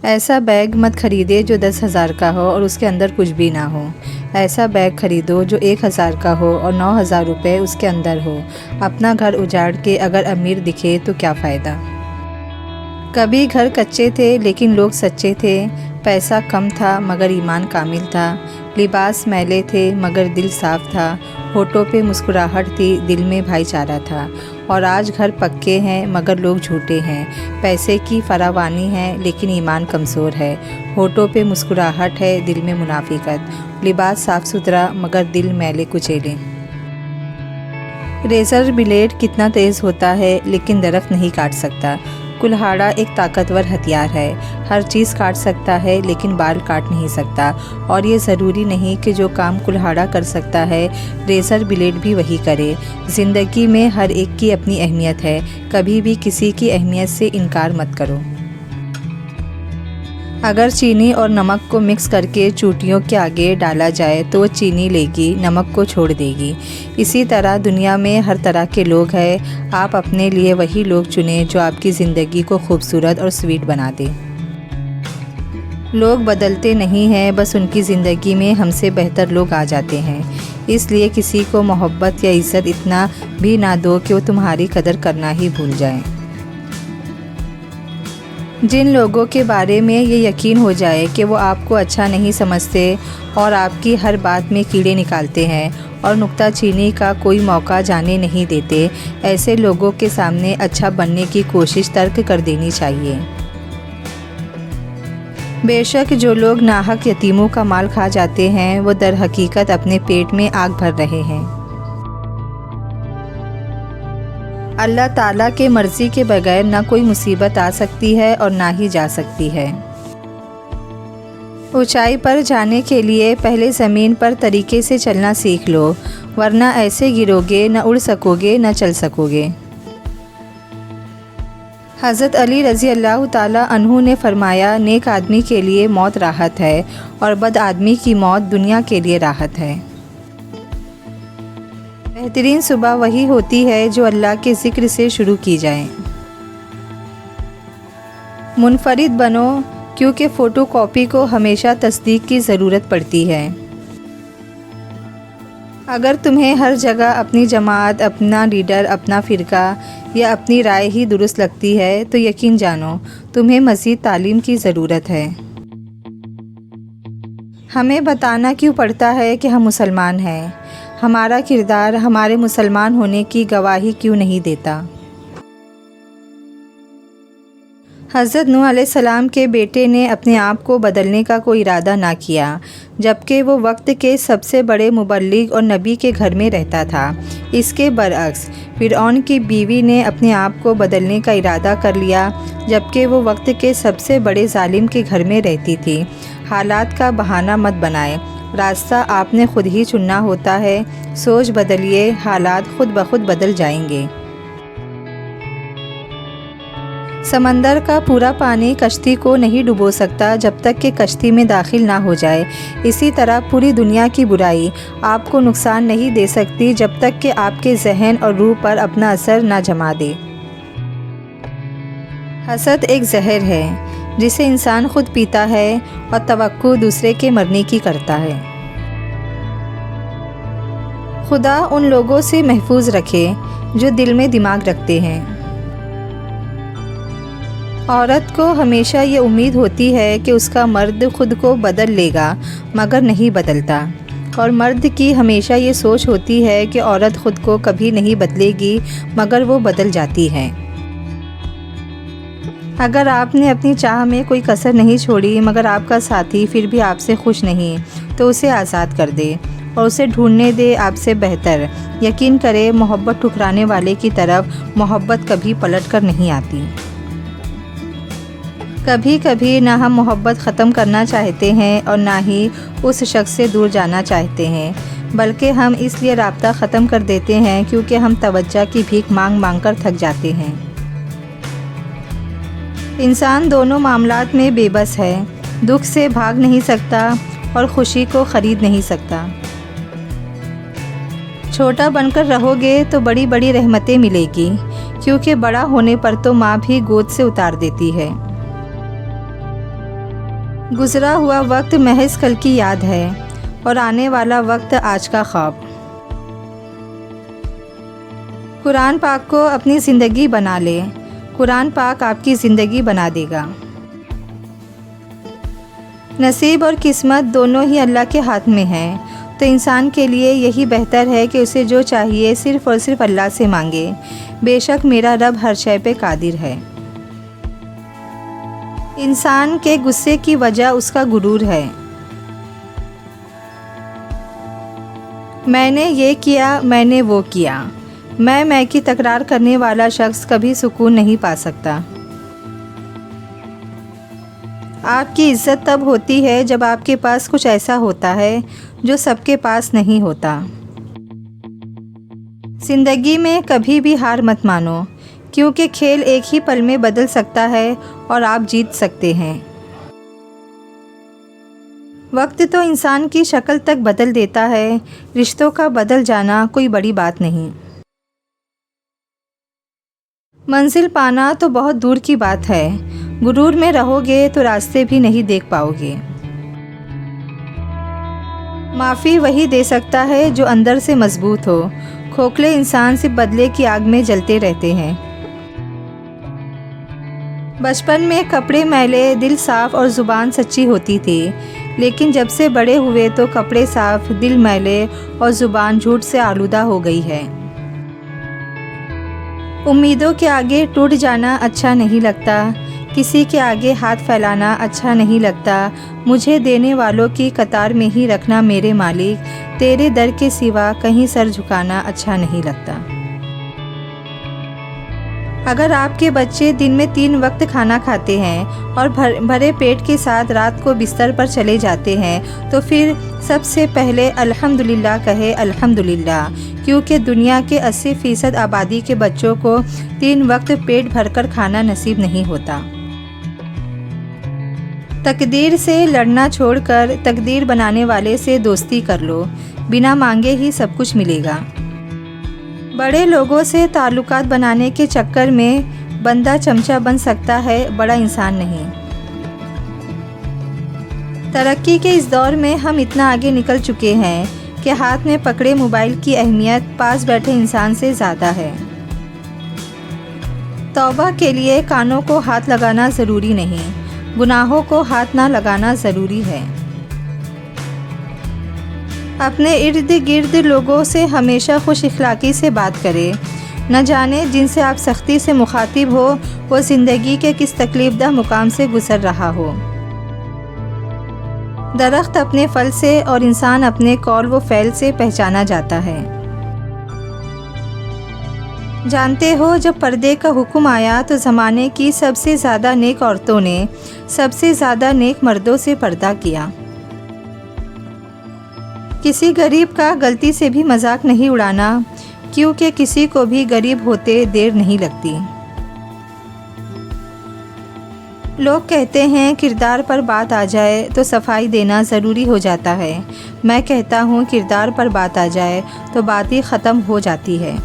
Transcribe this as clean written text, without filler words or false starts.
ایسا بیگ مت خریدے جو 10,000 کا ہو اور اس کے اندر کچھ بھی نہ ہو۔ ایسا بیگ خریدو جو 1,000 کا ہو اور 9,000 روپے اس کے اندر ہو۔ اپنا گھر اجاڑ کے اگر امیر دکھے تو کیا فائدہ۔ کبھی گھر کچے تھے لیکن لوگ سچے تھے، پیسہ کم تھا مگر ایمان کامل تھا، لباس میلے تھے مگر دل صاف تھا، ہونٹوں پہ مسکراہٹ تھی دل میں بھائی چارہ تھا۔ اور آج گھر پکے ہیں مگر لوگ جھوٹے ہیں، پیسے کی فراوانی ہے لیکن ایمان کمزور ہے، ہونٹوں پہ مسکراہٹ ہے دل میں منافقت، لباس صاف ستھرا مگر دل میلے کچیلے۔ ریزر بلیڈ کتنا تیز ہوتا ہے لیکن درخت نہیں کاٹ سکتا۔ کلہاڑا ایک طاقتور ہتھیار ہے، ہر چیز کاٹ سکتا ہے لیکن بال کاٹ نہیں سکتا، اور یہ ضروری نہیں کہ جو کام کلہاڑا کر سکتا ہے ریزر بلیڈ بھی وہی کرے۔ زندگی میں ہر ایک کی اپنی اہمیت ہے، کبھی بھی کسی کی اہمیت سے انکار مت کرو۔ اگر چینی اور نمک کو مکس کر کے چوٹیوں کے آگے ڈالا جائے تو وہ چینی لے گی، نمک کو چھوڑ دے گی۔ اسی طرح دنیا میں ہر طرح کے لوگ ہیں، آپ اپنے لیے وہی لوگ چنیں جو آپ کی زندگی کو خوبصورت اور سویٹ بنا دے۔ لوگ بدلتے نہیں ہیں، بس ان کی زندگی میں ہم سے بہتر لوگ آ جاتے ہیں، اس لیے کسی کو محبت یا عزت اتنا بھی نہ دو کہ وہ تمہاری قدر کرنا ہی بھول جائیں۔ جن لوگوں کے بارے میں یہ یقین ہو جائے کہ وہ آپ کو اچھا نہیں سمجھتے اور آپ کی ہر بات میں کیڑے نکالتے ہیں اور نکتہ چینی کا کوئی موقع جانے نہیں دیتے، ایسے لوگوں کے سامنے اچھا بننے کی کوشش ترک کر دینی چاہیے۔ بے شک جو لوگ ناحق یتیموں کا مال کھا جاتے ہیں وہ در حقیقت اپنے پیٹ میں آگ بھر رہے ہیں۔ اللہ تعالیٰ کے مرضی کے بغیر نہ کوئی مصیبت آ سکتی ہے اور نہ ہی جا سکتی ہے۔ اونچائی پر جانے کے لیے پہلے زمین پر طریقے سے چلنا سیکھ لو، ورنہ ایسے گرو گے، نہ اڑ سکو گے نہ چل سکو گے۔ حضرت علی رضی اللہ تعالیٰ عنہ نے فرمایا، نیک آدمی کے لیے موت راحت ہے اور بد آدمی کی موت دنیا کے لیے راحت ہے۔ بہترین صبح وہی ہوتی ہے جو اللہ کے ذکر سے شروع کی جائے۔ منفرد بنو، کیونکہ فوٹو کاپی کو ہمیشہ تصدیق کی ضرورت پڑتی ہے۔ اگر تمہیں ہر جگہ اپنی جماعت، اپنا لیڈر، اپنا فرقہ یا اپنی رائے ہی درست لگتی ہے تو یقین جانو تمہیں مزید تعلیم کی ضرورت ہے۔ ہمیں بتانا کیوں پڑتا ہے کہ ہم مسلمان ہیں؟ ہمارا کردار ہمارے مسلمان ہونے کی گواہی کیوں نہیں دیتا؟ حضرت نوح علیہ السلام کے بیٹے نے اپنے آپ کو بدلنے کا کوئی ارادہ نہ کیا، جبکہ وہ وقت کے سب سے بڑے مبلغ اور نبی کے گھر میں رہتا تھا۔ اس کے برعکس فرعون کی بیوی نے اپنے آپ کو بدلنے کا ارادہ کر لیا، جبکہ وہ وقت کے سب سے بڑے ظالم کے گھر میں رہتی تھی۔ حالات کا بہانہ مت بنائیں، راستہ آپ نے خود ہی چننا ہوتا ہے۔ سوچ بدلیے، حالات خود بخود بدل جائیں گے۔ سمندر کا پورا پانی کشتی کو نہیں ڈبو سکتا جب تک کہ کشتی میں داخل نہ ہو جائے، اسی طرح پوری دنیا کی برائی آپ کو نقصان نہیں دے سکتی جب تک کہ آپ کے ذہن اور روح پر اپنا اثر نہ جما دے۔ حسد ایک زہر ہے جسے انسان خود پیتا ہے اور توقع دوسرے کے مرنے کی کرتا ہے۔ خدا ان لوگوں سے محفوظ رکھے جو دل میں دماغ رکھتے ہیں۔ عورت کو ہمیشہ یہ امید ہوتی ہے کہ اس کا مرد خود کو بدل لے گا مگر نہیں بدلتا، اور مرد کی ہمیشہ یہ سوچ ہوتی ہے کہ عورت خود کو کبھی نہیں بدلے گی مگر وہ بدل جاتی ہے۔ اگر آپ نے اپنی چاہ میں کوئی کسر نہیں چھوڑی مگر آپ کا ساتھی پھر بھی آپ سے خوش نہیں تو اسے آزاد کر دے اور اسے ڈھونڈنے دے آپ سے بہتر۔ یقین کرے محبت ٹھکرانے والے کی طرف محبت کبھی پلٹ کر نہیں آتی۔ کبھی کبھی نہ ہم محبت ختم کرنا چاہتے ہیں اور نہ ہی اس شخص سے دور جانا چاہتے ہیں، بلکہ ہم اس لیے رابطہ ختم کر دیتے ہیں کیونکہ ہم توجہ کی بھیک مانگ مانگ کر تھک جاتے ہیں۔ انسان دونوں معاملات میں بے بس ہے، دکھ سے بھاگ نہیں سکتا اور خوشی کو خرید نہیں سکتا۔ چھوٹا بن کر رہو گے تو بڑی بڑی رحمتیں ملے گی، کیونکہ بڑا ہونے پر تو ماں بھی گود سے اتار دیتی ہے۔ گزرا ہوا وقت محض کل کی یاد ہے اور آنے والا وقت آج کا خواب۔ قرآن پاک کو اپنی زندگی بنا لے، قرآن پاک آپ کی زندگی بنا دے گا۔ نصیب اور قسمت دونوں ہی اللہ کے ہاتھ میں ہیں، تو انسان کے لیے یہی بہتر ہے کہ اسے جو چاہیے صرف اور صرف اللہ سے مانگے۔ بے شک میرا رب ہر شے پہ قادر ہے۔ انسان کے غصے کی وجہ اس کا غرور ہے۔ میں نے یہ کیا، میں نے وہ کیا، میں کی تکرار کرنے والا شخص کبھی سکون نہیں پا سکتا۔ آپ کی عزت تب ہوتی ہے جب آپ کے پاس کچھ ایسا ہوتا ہے جو سب کے پاس نہیں ہوتا۔ زندگی میں کبھی بھی ہار مت مانو، کیونکہ کھیل ایک ہی پل میں بدل سکتا ہے اور آپ جیت سکتے ہیں۔ وقت تو انسان کی شکل تک بدل دیتا ہے، رشتوں کا بدل جانا کوئی بڑی بات نہیں۔ منزل پانا تو بہت دور کی بات ہے، غرور میں رہو گے تو راستے بھی نہیں دیکھ پاؤ گے۔ معافی وہی دے سکتا ہے جو اندر سے مضبوط ہو، کھوکھلے انسان صرف بدلے کی آگ میں جلتے رہتے ہیں۔ بچپن میں کپڑے میلے، دل صاف اور زبان سچی ہوتی تھی، لیکن جب سے بڑے ہوئے تو کپڑے صاف، دل میلے اور زبان جھوٹ سے آلودہ ہو گئی ہے۔ امیدوں کے آگے ٹوٹ جانا اچھا نہیں لگتا، کسی کے آگے ہاتھ پھیلانا اچھا نہیں لگتا، مجھے دینے والوں کی قطار میں ہی رکھنا میرے مالک، تیرے در کے سوا کہیں سر جھکانا اچھا نہیں لگتا۔ اگر آپ کے بچے دن میں 3 وقت کھانا کھاتے ہیں اور بھرے پیٹ کے ساتھ رات کو بستر پر چلے جاتے ہیں تو پھر سب سے پہلے الحمدللہ کہے الحمدللہ، کیونکہ دنیا کے 80% آبادی کے بچوں کو 3 وقت پیٹ بھر کر کھانا نصیب نہیں ہوتا۔ تقدیر سے لڑنا چھوڑ کر تقدیر بنانے والے سے دوستی کر لو، بنا مانگے ہی سب کچھ ملے گا۔ بڑے لوگوں سے تعلقات بنانے کے چکر میں بندہ چمچہ بن سکتا ہے، بڑا انسان نہیں۔ ترقی کے اس دور میں ہم اتنا آگے نکل چکے ہیں کہ ہاتھ میں پکڑے موبائل کی اہمیت پاس بیٹھے انسان سے زیادہ ہے۔ توبہ کے لیے کانوں کو ہاتھ لگانا ضروری نہیں، گناہوں کو ہاتھ نہ لگانا ضروری ہے۔ اپنے ارد گرد لوگوں سے ہمیشہ خوش اخلاقی سے بات کرے، نہ جانے جن سے آپ سختی سے مخاطب ہو وہ زندگی کے کس تکلیف دہ مقام سے گزر رہا ہو۔ درخت اپنے پھل سے اور انسان اپنے قول و فعل سے پہچانا جاتا ہے۔ جانتے ہو جب پردے کا حکم آیا تو زمانے کی سب سے زیادہ نیک عورتوں نے سب سے زیادہ نیک مردوں سے پردہ کیا۔ کسی غریب کا غلطی سے بھی مذاق نہیں اڑانا، کیونکہ کسی کو بھی غریب ہوتے دیر نہیں لگتی۔ لوگ کہتے ہیں کردار پر بات آ جائے تو صفائی دینا ضروری ہو جاتا ہے، میں کہتا ہوں کردار پر بات آ جائے تو بات ہی ختم ہو جاتی ہے۔